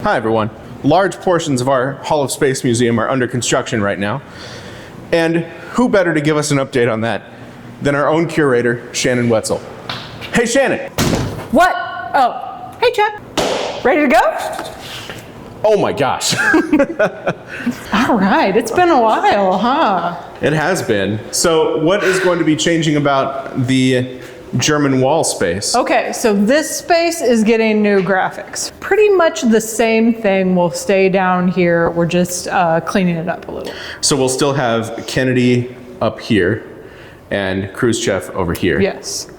Hi everyone. Large portions of our Hall of Space Museum are under construction right now. And who better to give us an update on that than our own curator, Shannon Whetzel. Hey Shannon! What? Oh, hey Chuck. Ready to go? Oh my gosh. All right, it's been a while, huh? It has been. So what is going to be changing about the German wall space? Okay, so this space is getting new graphics. Pretty much the same thing will stay down here. We're just cleaning it up a little. So we'll still have Kennedy up here and Khrushchev over here. Yes.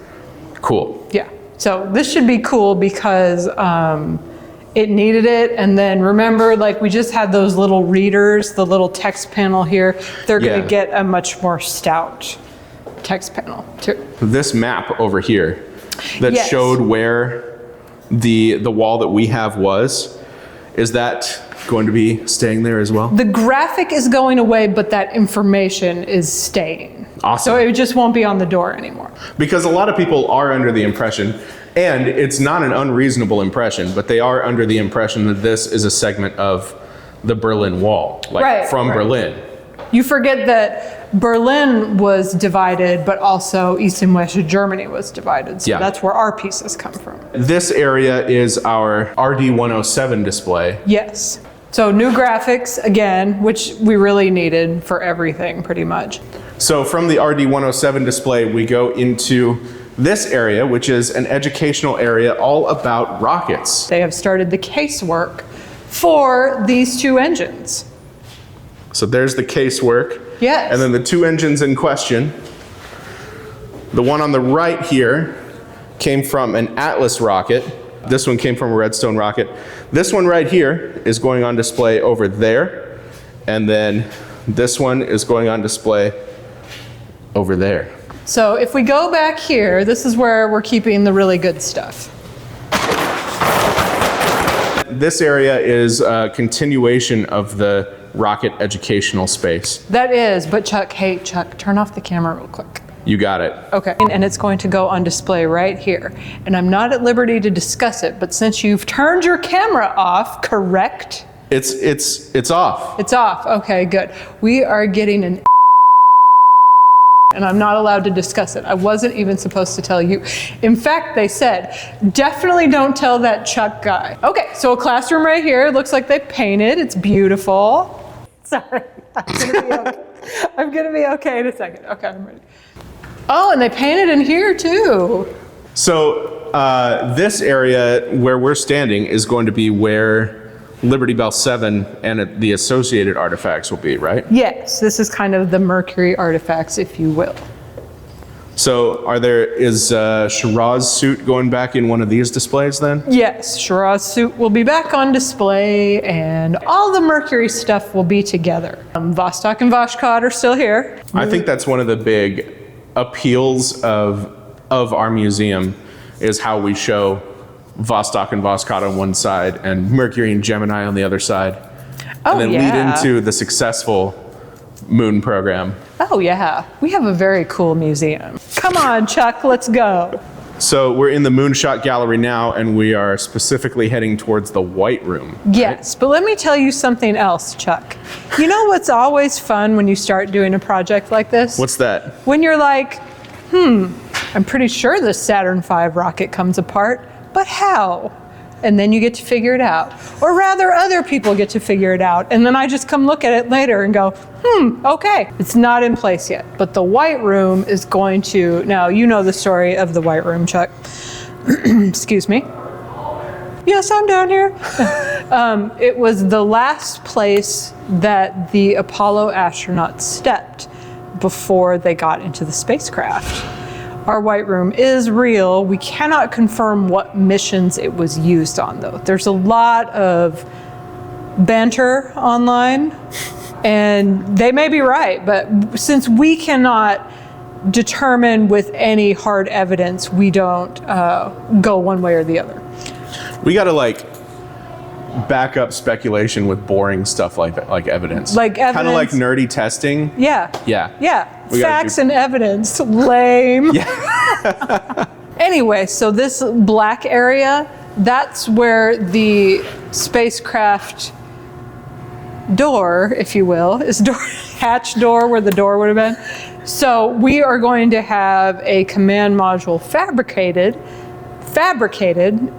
Cool. Yeah, so this should be cool because it needed it. And then remember, like we just had those little readers, the little text panel here. They're gonna get a much more stout text panel too. This map over here that showed where the wall that we have was, is that going to be staying there as well? The graphic is going away, but that information is staying. Awesome. So it just won't be on the door anymore. Because a lot of people are under the impression, and it's not an unreasonable impression, but they are under the impression that this is a segment of the Berlin Wall, like from Berlin. You forget that Berlin was divided, but also East and West Germany was divided. So that's where our pieces come from. This area is our RD-107 display. Yes. So new graphics again, which we really needed for everything pretty much. So from the RD-107 display, we go into this area, which is an educational area all about rockets. They have started the casework for these two engines. So there's the casework. Yes. And then the two engines in question. The one on the right here came from an Atlas rocket. This one came from a Redstone rocket. This one right here is going on display over there. And then this one is going on display over there. So if we go back here, this is where we're keeping the really good stuff. This area is a continuation of the rocket educational space. That is, but Chuck, hey Chuck, turn off the camera real quick. You got it. Okay, and it's going to go on display right here. And I'm not at liberty to discuss it, but since you've turned your camera off, correct? It's off. It's off, okay, good. We are getting an and I'm not allowed to discuss it. I wasn't even supposed to tell you. In fact, they said, definitely don't tell that Chuck guy. Okay, so a classroom right here. It looks like they painted. It's beautiful. Sorry, I'm gonna be okay in a second. Okay, I'm ready. Oh, and they painted in here too. So this area where we're standing is going to be where Liberty Bell 7 and the associated artifacts will be, right? Yes, this is kind of the Mercury artifacts, if you will. So is Shiraz's suit going back in one of these displays then? Yes, Shiraz's suit will be back on display and all the Mercury stuff will be together. Vostok and Voskhod are still here. I think that's one of the big appeals of our museum is how we show Vostok and Voskhod on one side and Mercury and Gemini on the other side. Oh, and then lead into the successful moon program. Oh yeah, we have a very cool museum. Come on, Chuck, let's go. So we're in the Moonshot Gallery now, and we are specifically heading towards the White Room. Yes, but let me tell you something else, Chuck. You know what's always fun when you start doing a project like this? What's that? When you're like, I'm pretty sure this Saturn V rocket comes apart, but how? And then you get to figure it out. Or rather, other people get to figure it out. And then I just come look at it later and go, okay. It's not in place yet. But the White Room is going to, now you know the story of the White Room, Chuck. Excuse me. Yes, I'm down here. It was the last place that the Apollo astronauts stepped before they got into the spacecraft. Our White Room is real. We cannot confirm what missions it was used on, though. There's a lot of banter online, and they may be right, but since we cannot determine with any hard evidence, we don't go one way or the other. We gotta back up speculation with boring stuff like that, like evidence. Like evidence. Kind of like nerdy testing. Yeah. Yeah. Facts and evidence. Lame. Yeah. Anyway, so this black area, that's where the spacecraft door, if you will, is hatch door where the door would have been. So we are going to have a command module fabricated,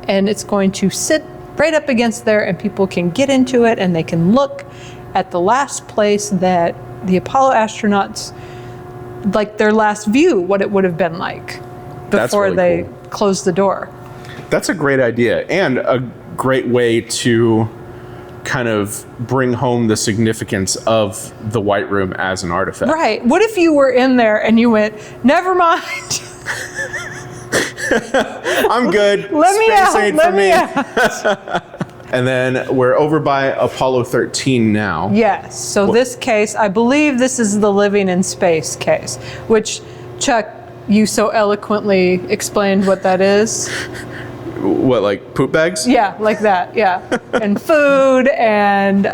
and it's going to sit right up against there, and people can get into it and they can look at the last place that the Apollo astronauts, like their last view, what it would have been like before really they cool. closed the door. That's a great idea, and a great way to kind of bring home the significance of the White Room as an artifact. Right. What if you were in there and you went, never mind. I'm good. Let me Space out. ain't Let for me out. And then we're over by Apollo 13 now. Yes. So this case, I believe this is the living in space case, which, Chuck, you so eloquently explained what that is. What, like poop bags? Yeah, like that, yeah. And food and,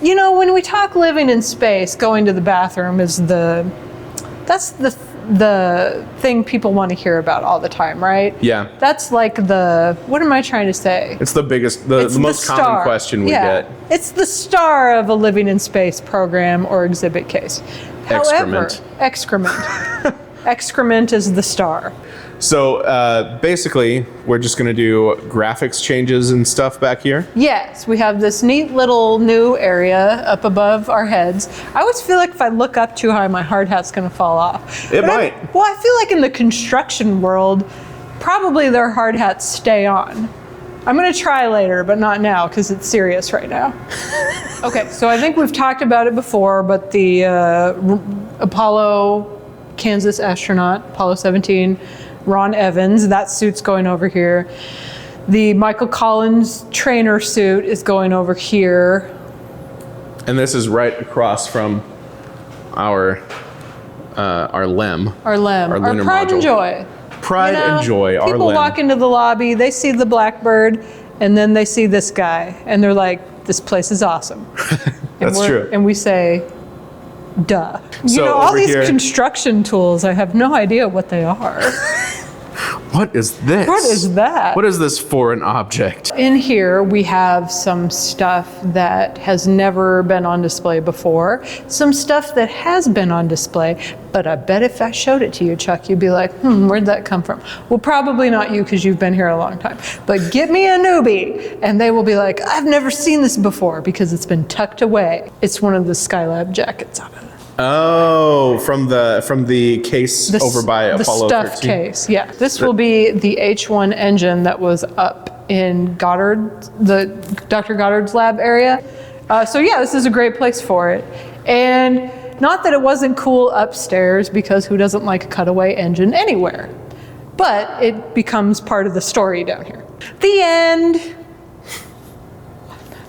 you know, when we talk living in space, going to the bathroom is that's the thing people want to hear about all the time, right? Yeah. That's like what am I trying to say? It's the biggest, the most common question we get. It's the star of a living in space program or exhibit case. However, excrement. Excrement is the star. So basically, we're just going to do graphics changes and stuff back here. Yes, we have this neat little new area up above our heads. I always feel like if I look up too high, my hard hat's going to fall off. It might. I feel like in the construction world, probably their hard hats stay on. I'm going to try later, but not now because it's serious right now. Okay, so I think we've talked about it before, but the Apollo Kansas astronaut, Apollo 17, Ron Evans, that suit's going over here. The Michael Collins trainer suit is going over here. And this is right across from our LEM. Our LEM, our lunar pride module. and joy. Pride and joy, our People LEM. walk into the lobby, they see the Blackbird, and then they see this guy, and they're like, this place is awesome. That's true. And we say, duh. You So know, all over these here- construction tools, I have no idea what they are. What is this? What is that? What is this foreign object? In here, we have some stuff that has never been on display before, some stuff that has been on display, but I bet if I showed it to you, Chuck, you'd be like, where'd that come from? Well, probably not you because you've been here a long time, but get me a newbie, and they will be like, I've never seen this before because it's been tucked away. It's one of the Skylab jackets on it. Oh, from the case over by Apollo 13. The stuff case, yeah. This will be the H1 engine that was up in Dr. Goddard's lab area. So yeah, this is a great place for it. And not that it wasn't cool upstairs, because who doesn't like a cutaway engine anywhere? But it becomes part of the story down here. The end.